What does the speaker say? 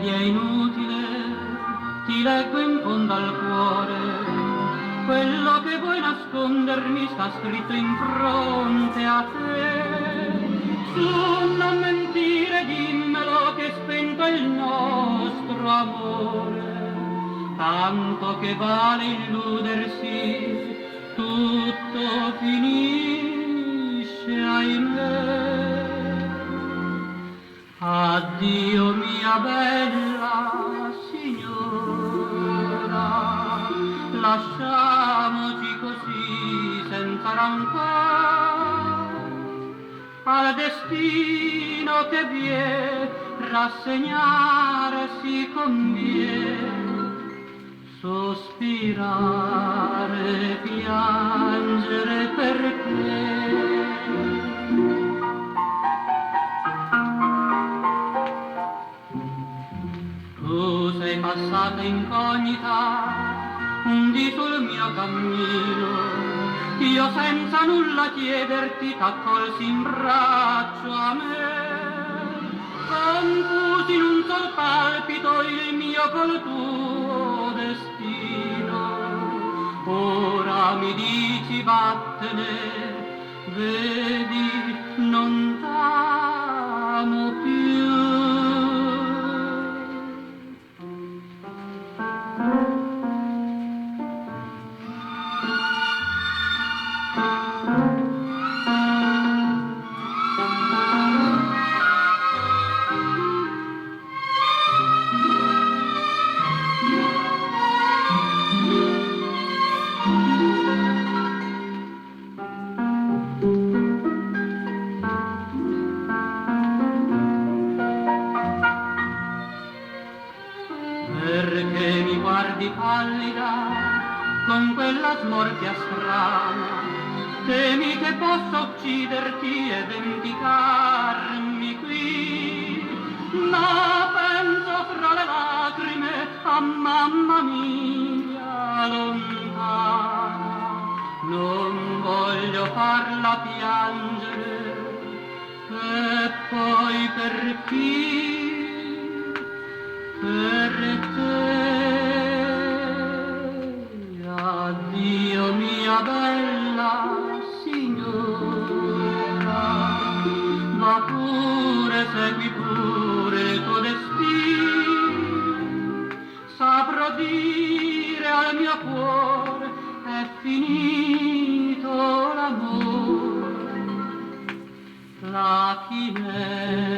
tragedia inutile, ti leggo in fondo al cuore, quello che vuoi nascondermi sta scritto in fronte a te. Su, non mentire, dimmelo che spento è il nostro amore, tanto che vale illudersi, tutto finisce, ahimè. Addio mia bella signora, lasciamoci così senza rancore, al destino che vie rassegnare si conviene, sospirare, piangere per te. Tu sei passata incognita, un dì sul mio cammino, io senza nulla chiederti t'accolsi in braccio a me, confusi in un sol palpito il mio col tuo destino. Ora mi dici vattene, vedi non t'amo più. Perché mi guardi pallida con quella smorfia strana, temi che possa ucciderti e vendicarmi qui, ma penso fra le lacrime a mamma mia lontana, non voglio farla piangere, e poi per chi? Per te. Addio mia bella signora, ma pure segui pure il tuo destino, saprò dire al mio cuore è finito l'amore, la chimera